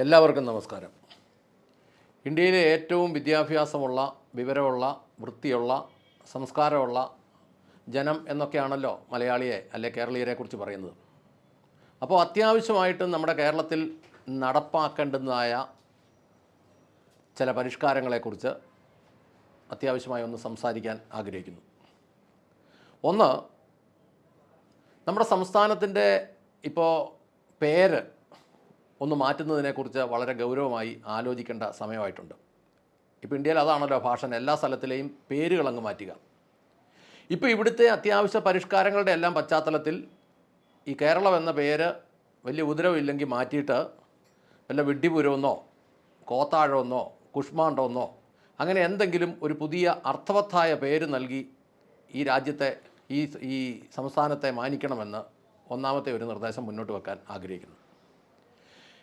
എല്ലാവർക്കും നമസ്കാരം. ഇന്ത്യയിലെ ഏറ്റവും വിദ്യാഭ്യാസമുള്ള, വിവരമുള്ള, വൃത്തിയുള്ള, സംസ്കാരമുള്ള ജനം എന്നൊക്കെയാണല്ലോ മലയാളിയെ അല്ലെ കേരളീയരെക്കുറിച്ച് പറയുന്നത്. അപ്പോൾ അത്യാവശ്യമായിട്ടും നമ്മുടെ കേരളത്തിൽ നടപ്പാക്കേണ്ടുന്നതായ ചില പരിഷ്കാരങ്ങളെക്കുറിച്ച് അത്യാവശ്യമായി ഒന്ന് സംസാരിക്കാൻ ആഗ്രഹിക്കുന്നു. ഒന്ന്, നമ്മുടെ സംസ്ഥാനത്തിൻ്റെ ഇപ്പോൾ പേര് ഒന്ന് മാറ്റുന്നതിനെക്കുറിച്ച് വളരെ ഗൗരവമായി ആലോചിക്കേണ്ട സമയമായിട്ടുണ്ട്. ഇപ്പോൾ ഇന്ത്യയിൽ അതാണല്ലോ ഫാഷൻ, എല്ലാ സ്ഥലത്തിലെയും പേരുകളങ്ങ് മാറ്റുക. ഇപ്പോൾ ഇവിടുത്തെ അത്യാവശ്യ പരിഷ്കാരങ്ങളുടെ എല്ലാം പശ്ചാത്തലത്തിൽ ഈ കേരളം എന്ന പേര് വലിയ ഉദരവില്ലെങ്കിൽ മാറ്റിയിട്ട് വല്ല വിഡ്ഢിപുരമെന്നോ കോത്താഴമെന്നോ കുഷ്മാണ്ഡമെന്നോ അങ്ങനെ എന്തെങ്കിലും ഒരു പുതിയ അർത്ഥവത്തായ പേര് നൽകി ഈ രാജ്യത്തെ ഈ സംസ്ഥാനത്തെ മാനിക്കണമെന്ന് ഒന്നാമത്തെ ഒരു നിർദ്ദേശം മുന്നോട്ട് വെക്കാൻ ആഗ്രഹിക്കുന്നു.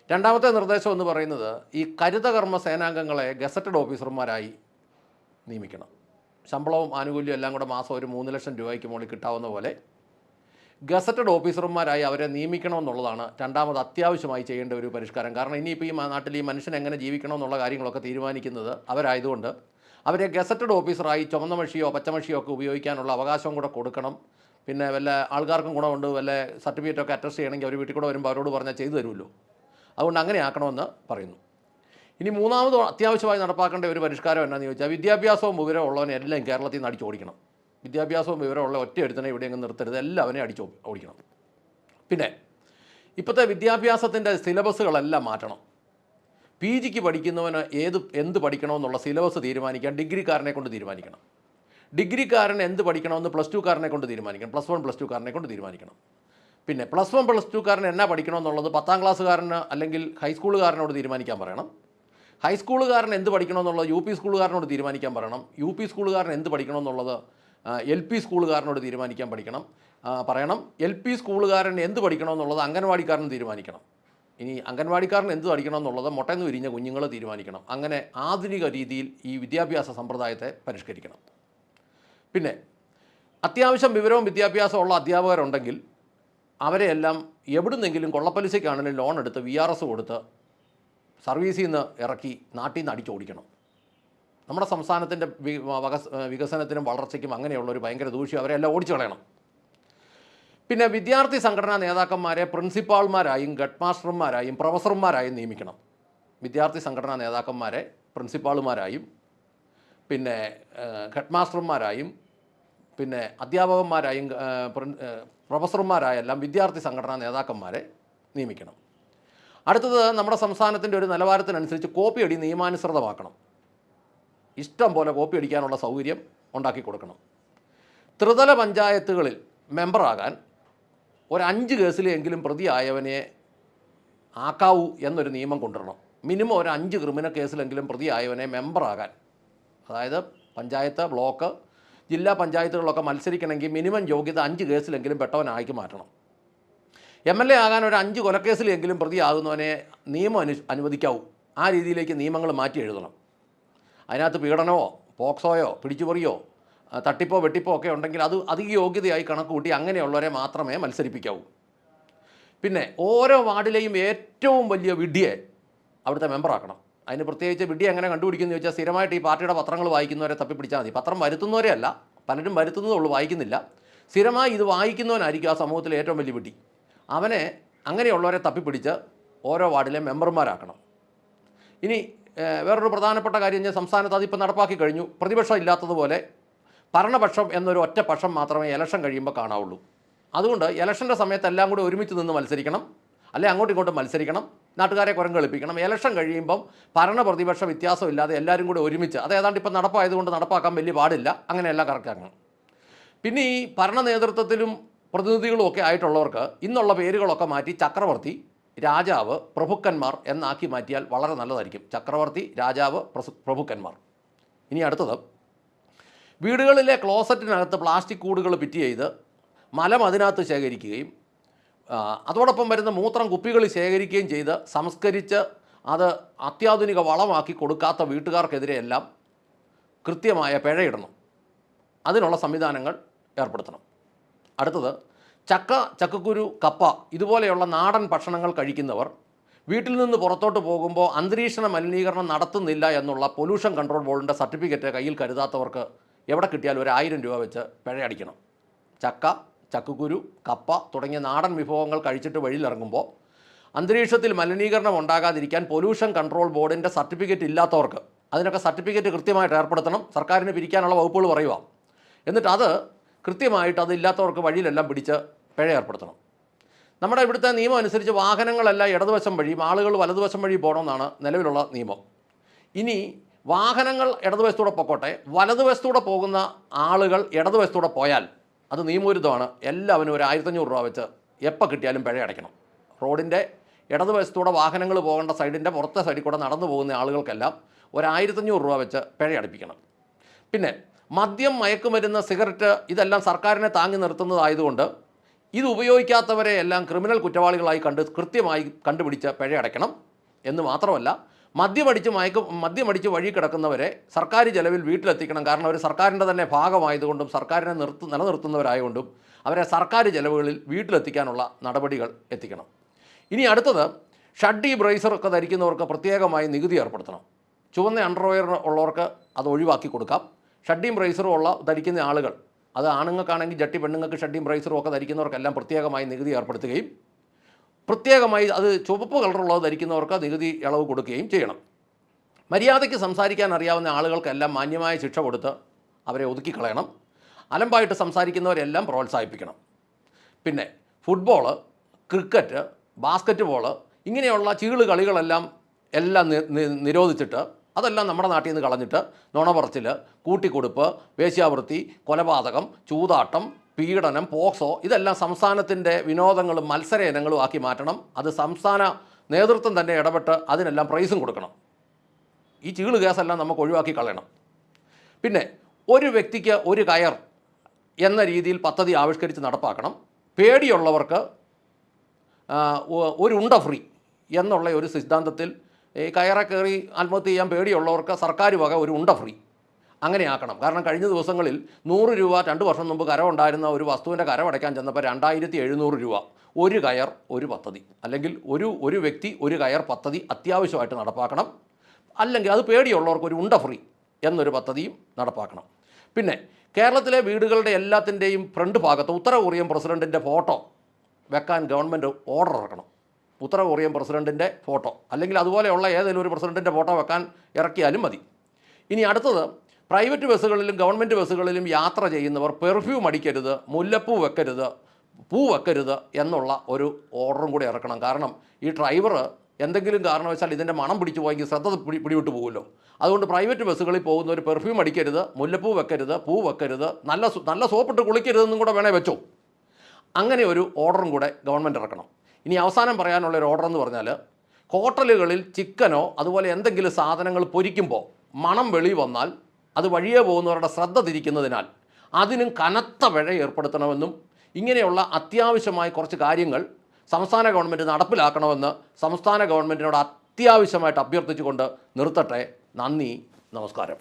രണ്ടാമത്തെ നിർദ്ദേശം എന്ന് പറയുന്നത് ഈ ഹരിതകർമ്മ സേനാംഗങ്ങളെ ഗസറ്റഡ് ഓഫീസർമാരായി നിയമിക്കണം. ശമ്പളവും ആനുകൂല്യവും എല്ലാം കൂടെ മാസം ഒരു 3 ലക്ഷം രൂപയ്ക്ക് മുകളിൽ കിട്ടാവുന്ന പോലെ ഗസറ്റഡ് ഓഫീസർമാരായി അവരെ നിയമിക്കണമെന്നുള്ളതാണ് രണ്ടാമത് അത്യാവശ്യമായി ചെയ്യേണ്ട ഒരു പരിഷ്കാരം. കാരണം ഇനിയിപ്പോൾ ഈ നാട്ടിൽ ഈ മനുഷ്യൻ എങ്ങനെ ജീവിക്കണമെന്നുള്ള കാര്യങ്ങളൊക്കെ തീരുമാനിക്കുന്നത് അവരായതുകൊണ്ട് അവരെ ഗസറ്റഡ് ഓഫീസറായി ചുവന്ന മഷിയോ പച്ചമഷിയോ ഒക്കെ ഉപയോഗിക്കാനുള്ള അവകാശം കൂടെ കൊടുക്കണം. പിന്നെ വല്ല ആൾക്കാർക്കും ഗുണമുണ്ട്, വല്ല സർട്ടിഫിക്കറ്റൊക്കെ അറ്റസ്റ്റ് ചെയ്യണമെങ്കിൽ അവർ വീട്ടിൽ കൂടെ വരുമ്പോൾ അവരോട് പറഞ്ഞാൽ ചെയ്തു തരുമല്ലോ. അതുകൊണ്ട് അങ്ങനെ ആക്കണമെന്ന് പറയുന്നു. ഇനി മൂന്നാമത് അത്യാവശ്യമായി നടപ്പാക്കേണ്ട ഒരു പരിഷ്കാരം എന്നാന്ന് ചോദിച്ചാൽ വിദ്യാഭ്യാസവും വിവരവും ഉള്ളവനെ എല്ലാം കേരളത്തിൽ നിന്ന് അടിച്ചോടിക്കണം. വിദ്യാഭ്യാസവും വിവരമുള്ള ഒറ്റ എടുത്തനെ ഇവിടെയെങ്കിലും നിർത്തരുത്, എല്ലാവരെയും ഓടിക്കണം. പിന്നെ ഇപ്പോഴത്തെ വിദ്യാഭ്യാസത്തിൻ്റെ സിലബസുകളെല്ലാം മാറ്റണം. പി ജിക്ക് പഠിക്കുന്നവന് എന്ത് പഠിക്കണമെന്നുള്ള സിലബസ് തീരുമാനിക്കാൻ ഡിഗ്രിക്കാരനെ കൊണ്ട് തീരുമാനിക്കണം. ഡിഗ്രിക്കാരൻ എന്ത് പഠിക്കണമെന്ന് പ്ലസ് ടുക്കാരനെ കൊണ്ട് തീരുമാനിക്കണം. പ്ലസ് 1 പ്ലസ് ടുക്കാരനെ കൊണ്ട് തീരുമാനിക്കണം. പിന്നെ പ്ലസ് 1 പ്ലസ് ടുക്കാരൻ എന്നാ പഠിക്കണമെന്നുള്ളത് 10ാം ക്ലാസ്സുകാരന് അല്ലെങ്കിൽ ഹൈസ്കൂളുകാരനോട് തീരുമാനിക്കാൻ പറയണം. ഹൈസ്കൂളുകാരൻ എന്ത് പഠിക്കണമെന്നുള്ളത് യു പി സ്കൂളുകാരനോട് തീരുമാനിക്കാൻ പറയണം. യു പി സ്കൂളുകാരൻ എന്ത് പഠിക്കണമെന്നുള്ളത് എൽ പി സ്കൂളുകാരനോട് തീരുമാനിക്കാൻ പറയണം. എൽ പി സ്കൂളുകാരൻ എന്ത് പഠിക്കണമെന്നുള്ളത് അംഗൻവാടിക്കാരൻ തീരുമാനിക്കണം. ഇനി അംഗൻവാടിക്കാരൻ എന്ത് പഠിക്കണമെന്നുള്ളത് മുട്ടയെന്ന് വിരിഞ്ഞ കുഞ്ഞുങ്ങൾ തീരുമാനിക്കണം. അങ്ങനെ ആധുനിക രീതിയിൽ ഈ വിദ്യാഭ്യാസ സമ്പ്രദായത്തെ പരിഷ്കരിക്കണം. പിന്നെ അത്യാവശ്യം വിവരവും വിദ്യാഭ്യാസമുള്ള അധ്യാപകരുണ്ടെങ്കിൽ അവരെയെല്ലാം എവിടുന്നെങ്കിലും കൊള്ളപ്പലിശയ്ക്കാണെങ്കിലും ലോൺ എടുത്ത് VRS കൊടുത്ത് സർവീസിൽ നിന്ന് ഇറക്കി നാട്ടിൽ നിന്ന് അടിച്ചോടിക്കണം. നമ്മുടെ സംസ്ഥാനത്തിൻ്റെ വികസനത്തിനും വളർച്ചയ്ക്കും അങ്ങനെയുള്ള ഒരു ഭയങ്കര ദൂഷ്യം അവരെല്ലാം ഓടിച്ചു കളയണം. പിന്നെ വിദ്യാർത്ഥി സംഘടനാ നേതാക്കന്മാരെ പ്രിൻസിപ്പാൾമാരായും ഗഡ് മാസ്റ്റർമാരായും പ്രൊഫസർമാരായും നിയമിക്കണം. വിദ്യാർത്ഥി സംഘടനാ നേതാക്കന്മാരെ പ്രിൻസിപ്പാളുമാരായും പിന്നെ ഹെഡ് മാസ്റ്റർമാരായും പിന്നെ അധ്യാപകന്മാരായും പ്രൊഫസർമാരായെല്ലാം വിദ്യാർത്ഥി സംഘടനാ നേതാക്കന്മാരെ നിയമിക്കണം. അടുത്തത്, നമ്മുടെ സംസ്ഥാനത്തിൻ്റെ ഒരു നിലവാരത്തിനനുസരിച്ച് കോപ്പിയടി നിയമാനുസൃതമാക്കണം. ഇഷ്ടം പോലെ കോപ്പി അടിക്കാനുള്ള സൗകര്യം ഉണ്ടാക്കി കൊടുക്കണം. ത്രിതല പഞ്ചായത്തുകളിൽ മെമ്പറാകാൻ ഒരു 5 കേസിലെങ്കിലും പ്രതിയായവനെ ആക്കാവൂ എന്നൊരു നിയമം കൊണ്ടുവരണം. മിനിമം ഒരു 5 ക്രിമിനൽ കേസിലെങ്കിലും പ്രതിയായവനെ മെമ്പറാകാൻ, അതായത് പഞ്ചായത്ത്, ബ്ലോക്ക്, ജില്ലാ പഞ്ചായത്തുകളിലൊക്കെ മത്സരിക്കണമെങ്കിൽ മിനിമം യോഗ്യത 5 കേസിലെങ്കിലും പെട്ടവനാക്കി മാറ്റണം. MLA ആകാൻ ഒരു 5 കൊലക്കേസിലെങ്കിലും പ്രതിയാകുന്നവനെ നിയമം അനുവദിക്കാവൂ. ആ രീതിയിലേക്ക് നിയമങ്ങൾ മാറ്റി എഴുതണം. അതിനകത്ത് പീഡനമോ പോക്സോയോ പിടിച്ചുപറിയോ തട്ടിപ്പോ വെട്ടിപ്പോ ഒക്കെ ഉണ്ടെങ്കിൽ അത് അധിക യോഗ്യതയായി കണക്ക് കൂട്ടി അങ്ങനെയുള്ളവരെ മാത്രമേ മത്സരിപ്പിക്കാവൂ. പിന്നെ ഓരോ വാർഡിലെയും ഏറ്റവും വലിയ വിഡ്ഢിയെ അവിടുത്തെ മെമ്പറാക്കണം. അതിന് പ്രത്യേകിച്ച് വിഡ്ഢി എങ്ങനെ കണ്ടുപിടിക്കുന്നു ചോദിച്ചാൽ സ്ഥിരമായിട്ട് ഈ പാർട്ടിയുടെ പത്രങ്ങൾ വായിക്കുന്നവരെ തപ്പിപ്പിടിച്ചാൽ മതി. പത്രം വരുത്തുന്നവരെ അല്ല, പലരും വരുത്തുന്നതേ ഉള്ളൂ, വായിക്കുന്നില്ല. സ്ഥിരമായി ഇത് വായിക്കുന്നവനായിരിക്കും ആ സമൂഹത്തിലെ ഏറ്റവും വലിയ വിഡ്ഢി. അവനെ അങ്ങനെയുള്ളവരെ തപ്പിപ്പിടിച്ച് ഓരോ വാർഡിലെ മെമ്പർമാരാക്കണം. ഇനി വേറൊരു പ്രധാനപ്പെട്ട കാര്യം ഞാൻ സംസ്ഥാനത്ത് അതിപ്പോൾ നടപ്പാക്കി കഴിഞ്ഞു. പ്രതിപക്ഷം ഇല്ലാത്തതുപോലെ ഭരണപക്ഷം എന്നൊരു ഒറ്റ പക്ഷം മാത്രമേ ഇലക്ഷൻ കഴിയുമ്പോൾ കാണാവുള്ളൂ. അതുകൊണ്ട് ഇലക്ഷൻ്റെ സമയത്ത് എല്ലാം കൂടി ഒരുമിച്ച് നിന്ന് മത്സരിക്കണം, അല്ലെ അങ്ങോട്ടും ഇങ്ങോട്ടും മത്സരിക്കണം, നാട്ടുകാരെ കുരം കളിപ്പിക്കണം. ഇലക്ഷൻ കഴിയുമ്പം ഭരണ പ്രതിപക്ഷ വ്യത്യാസമില്ലാതെ എല്ലാവരും കൂടി ഒരുമിച്ച്, അത് ഏതാണ്ട് ഇപ്പം നടപ്പായതുകൊണ്ട് നടപ്പാക്കാൻ വലിയ പാടില്ല, അങ്ങനെയെല്ലാം കറക്റ്റാക്കണം. പിന്നെ ഈ ഭരണ നേതൃത്വത്തിലും പ്രതിനിധികളും ഒക്കെ ആയിട്ടുള്ളവർക്ക് ഇന്നുള്ള പേരുകളൊക്കെ മാറ്റി ചക്രവർത്തി, രാജാവ്, പ്രഭുക്കന്മാർ എന്നാക്കി മാറ്റിയാൽ വളരെ നല്ലതായിരിക്കും. ചക്രവർത്തി, രാജാവ്, പ്രഭുക്കന്മാർ. ഇനി അടുത്തത്, വീടുകളിലെ ക്ലോസറ്റിനകത്ത് പ്ലാസ്റ്റിക് കൂടുകൾ ഫിറ്റ് ചെയ്ത് മലം അതിനകത്ത് ശേഖരിക്കുകയും അതോടൊപ്പം വരുന്ന മൂത്രം കുപ്പികളിൽ ശേഖരിക്കുകയും ചെയ്ത് സംസ്കരിച്ച് അത് അത്യാധുനിക വളമാക്കി കൊടുക്കാത്ത വീട്ടുകാർക്കെതിരെയെല്ലാം കൃത്യമായ പിഴയിടണം. അതിനുള്ള സംവിധാനങ്ങൾ ഏർപ്പെടുത്തണം. അടുത്തത്, ചക്ക, ചക്കക്കുരു, കപ്പ ഇതുപോലെയുള്ള നാടൻ ഭക്ഷണങ്ങൾ കഴിക്കുന്നവർ വീട്ടിൽ നിന്ന് പുറത്തോട്ട് പോകുമ്പോൾ അന്തരീക്ഷ മലിനീകരണം നടത്തുന്നില്ല എന്നുള്ള പൊല്യൂഷൻ കൺട്രോൾ ബോർഡിൻ്റെ സർട്ടിഫിക്കറ്റ് കയ്യിൽ കരുതാത്തവർക്ക് എവിടെ കിട്ടിയാലും ഒരു 1000 രൂപ വെച്ച് പിഴയടിക്കണം. ചക്ക, ചക്കക്കുരു, കപ്പ തുടങ്ങിയ നാടൻ വിഭവങ്ങൾ കഴിച്ചിട്ട് വഴിയിലിറങ്ങുമ്പോൾ അന്തരീക്ഷത്തിൽ മലിനീകരണം ഉണ്ടാകാതിരിക്കാൻ പൊല്യൂഷൻ കൺട്രോൾ ബോർഡിൻ്റെ സർട്ടിഫിക്കറ്റ് ഇല്ലാത്തവർക്ക് അതിനൊക്കെ സർട്ടിഫിക്കറ്റ് കൃത്യമായിട്ട് ഏർപ്പെടുത്തണം. സർക്കാരിന് പിരിക്കാനുള്ള വകുപ്പുകൾ പറയുക. എന്നിട്ട് അത് കൃത്യമായിട്ട് അതില്ലാത്തവർക്ക് വഴിയിലെല്ലാം പിടിച്ച് പിഴ ഏർപ്പെടുത്തണം. നമ്മുടെ ഇവിടുത്തെ നിയമം അനുസരിച്ച് വാഹനങ്ങളെല്ലാം ഇടതുവശം വഴിയും ആളുകൾ വലതുവശം വഴി പോകണമെന്നാണ് നിലവിലുള്ള നിയമം. ഇനി വാഹനങ്ങൾ ഇടതുവശത്തൂടെ പൊക്കോട്ടെ, വലതുവശത്തൂടെ പോകുന്ന ആളുകൾ ഇടതുവശത്തൂടെ പോയാൽ അത് നിയമവിരുദ്ധമാണ്. എല്ലാവരും ഒരു 1500 രൂപ വെച്ച് എപ്പോൾ കിട്ടിയാലും പിഴ അടയ്ക്കണം. റോഡിൻ്റെ ഇടതുവശത്തൂടെ വാഹനങ്ങൾ പോകേണ്ട സൈഡിൻ്റെ പുറത്തെ സൈഡിൽ കൂടെ നടന്നു പോകുന്ന ആളുകൾക്കെല്ലാം ഒരു 1500 രൂപ വെച്ച് പിഴ അടപ്പിക്കണം. പിന്നെ മദ്യം, മയക്കുമരുന്ന്, സിഗരറ്റ് ഇതെല്ലാം സർക്കാരിനെ താങ്ങി നിർത്തുന്നതായതുകൊണ്ട് ഇത് ഉപയോഗിക്കാത്തവരെ എല്ലാം ക്രിമിനൽ കുറ്റവാളികളായി കൃത്യമായി കണ്ടുപിടിച്ച് പിഴ അടയ്ക്കണം. എന്ന് മാത്രമല്ല, മദ്യമടിച്ച് വഴി കിടക്കുന്നവരെ സർക്കാർ ചെലവിൽ വീട്ടിലെത്തിക്കണം. കാരണം അവർ സർക്കാരിൻ്റെ തന്നെ ഭാഗമായതുകൊണ്ടും സർക്കാരിനെ നിലനിർത്തുന്നവരായതുകൊണ്ടും അവരെ സർക്കാർ ചെലവുകളിൽ വീട്ടിലെത്തിക്കാനുള്ള നടപടികൾ എത്തിക്കണം. ഇനി അടുത്തത്, ഷഡ്ഡി, ബ്രേസറൊക്കെ ധരിക്കുന്നവർക്ക് പ്രത്യേകമായി നികുതി ഏർപ്പെടുത്തണം. ചുവന്ന അണ്ടർവെയർ ഉള്ളവർക്ക് അത് ഒഴിവാക്കി കൊടുക്കാം. ഷഡ്ഡിയും ബ്രേസറും ധരിക്കുന്ന ആളുകൾ, അത് ആണുങ്ങൾക്കാണെങ്കിൽ ജട്ടി, പെണ്ണുങ്ങൾക്ക് ഷഡ്ഡിയും ബ്രേസറും ഒക്കെ ധരിക്കുന്നവർക്കെല്ലാം പ്രത്യേകമായി നികുതി ഏർപ്പെടുത്തുകയും പ്രത്യേകമായി അത് ചുവപ്പ് കളറുള്ളത് ധരിക്കുന്നവർക്ക് നികുതി ഇളവ് കൊടുക്കുകയും ചെയ്യണം. മര്യാദയ്ക്ക് സംസാരിക്കാൻ അറിയാവുന്ന ആളുകൾക്കെല്ലാം മാന്യമായ ശിക്ഷ കൊടുത്ത് അവരെ ഒതുക്കിക്കളയണം. അലമ്പായിട്ട് സംസാരിക്കുന്നവരെല്ലാം പ്രോത്സാഹിപ്പിക്കണം. പിന്നെ ഫുട്ബോൾ, ക്രിക്കറ്റ്, ബാസ്ക്കറ്റ് ബോൾ ഇങ്ങനെയുള്ള ചീള് കളികളെല്ലാം നിരോധിച്ചിട്ട് അതെല്ലാം നമ്മുടെ നാട്ടിൽ നിന്ന് കളഞ്ഞിട്ട് നുണ പറച്ചിൽ, കൂട്ടിക്കൊടുപ്പ്, വേശ്യാവൃത്തി, കൊലപാതകം, ചൂതാട്ടം, പീഡനം, പോക്സോ ഇതെല്ലാം സംസ്ഥാനത്തിൻ്റെ വിനോദങ്ങളും മത്സര ഇനങ്ങളും ആക്കി മാറ്റണം. അത് സംസ്ഥാന നേതൃത്വം തന്നെ ഇടപെട്ട് അതിനെല്ലാം പ്രൈസും കൊടുക്കണം. ഈ ചീള് കേസെല്ലാം നമുക്ക് ഒഴിവാക്കി കളയണം. പിന്നെ ഒരു വ്യക്തിക്ക് ഒരു കയർ എന്ന രീതിയിൽ പദ്ധതി ആവിഷ്കരിച്ച് നടപ്പാക്കണം. പേടിയുള്ളവർക്ക് ഒരു ഉണ്ട ഫ്രീ എന്നുള്ള ഒരു സിദ്ധാന്തത്തിൽ ഈ കയറെ കയറി ആത്മഹത്യ ചെയ്യാൻ പേടിയുള്ളവർക്ക് സർക്കാർ വക ഒരു ഉണ്ട ഫ്രീ അങ്ങനെ ആക്കണം. കാരണം കഴിഞ്ഞ ദിവസങ്ങളിൽ 100 രൂപ 2 വർഷം മുമ്പ് കരമുണ്ടായിരുന്ന ഒരു വസ്തുവിൻ്റെ കരമടയ്ക്കാൻ ചെന്നപ്പോൾ 2700 രൂപ. ഒരു കയർ ഒരു പദ്ധതി, അല്ലെങ്കിൽ ഒരു വ്യക്തി ഒരു കയർ പദ്ധതി അത്യാവശ്യമായിട്ട് നടപ്പാക്കണം. അല്ലെങ്കിൽ അത് പേടിയുള്ളവർക്ക് ഒരു ഉണ്ട ഫ്രീ എന്നൊരു പദ്ധതിയും നടപ്പാക്കണം. പിന്നെ കേരളത്തിലെ വീടുകളുടെ എല്ലാത്തിൻ്റെയും ഫ്രണ്ട് ഭാഗത്ത് ഉത്തര കൊറിയൻ പ്രസിഡൻറ്റിൻ്റെ ഫോട്ടോ വെക്കാൻ ഗവൺമെൻറ് ഓർഡർ ഇറക്കണം. ഉത്തര കൊറിയൻ പ്രസിഡൻറ്റിൻ്റെ ഫോട്ടോ, അല്ലെങ്കിൽ അതുപോലെയുള്ള ഏതെങ്കിലും ഒരു പ്രസിഡൻറ്റിൻ്റെ ഫോട്ടോ വെക്കാൻ ഇറക്കിയാലും മതി. ഇനി അടുത്തത്, പ്രൈവറ്റ് ബസ്സുകളിലും ഗവൺമെൻറ് ബസ്സുകളിലും യാത്ര ചെയ്യുന്നവർ പെർഫ്യൂം അടിക്കരുത്, മുല്ലപ്പൂ വെക്കരുത്, പൂ വെക്കരുത് എന്നുള്ള ഒരു ഓർഡറും കൂടി ഇറക്കണം. കാരണം ഈ ഡ്രൈവർ എന്തെങ്കിലും കാരണവശാൽ ഇതിൻ്റെ മണം പിടിച്ചു പോയെങ്കിൽ ശ്രദ്ധ പിടിവിട്ട് പോകുമല്ലോ. അതുകൊണ്ട് പ്രൈവറ്റ് ബസ്സുകളിൽ പോകുന്നവർ പെർഫ്യൂം അടിക്കരുത്, മുല്ലപ്പൂ വെക്കരുത്, പൂ വെക്കരുത്, നല്ല സോപ്പിട്ട് കുളിക്കരുതെന്നും കൂടെ വേണേൽ വെച്ചോ. അങ്ങനെ ഒരു ഓർഡറും കൂടെ ഗവൺമെൻറ് ഇറക്കണം. ഇനി അവസാനം പറയാനുള്ളൊരു ഓർഡർ എന്ന് പറഞ്ഞാൽ, ഹോട്ടലുകളിൽ ചിക്കനോ അതുപോലെ എന്തെങ്കിലും സാധനങ്ങൾ പൊരിക്കുമ്പോൾ മണം വെളി വന്നാൽ അത് വഴിയേ പോകുന്നവരുടെ ശ്രദ്ധ തിരിക്കുന്നതിനാൽ അതിനും കനത്ത പിഴ ഏർപ്പെടുത്തണമെന്നും ഇങ്ങനെയുള്ള അത്യാവശ്യമായ കുറച്ച് കാര്യങ്ങൾ സംസ്ഥാന ഗവൺമെൻറ് നടപ്പിലാക്കണമെന്ന് സംസ്ഥാന ഗവൺമെൻറ്റിനോട് അത്യാവശ്യമായിട്ട് അഭ്യർത്ഥിച്ചുകൊണ്ട് നിർത്തട്ടെ. നന്ദി, നമസ്കാരം.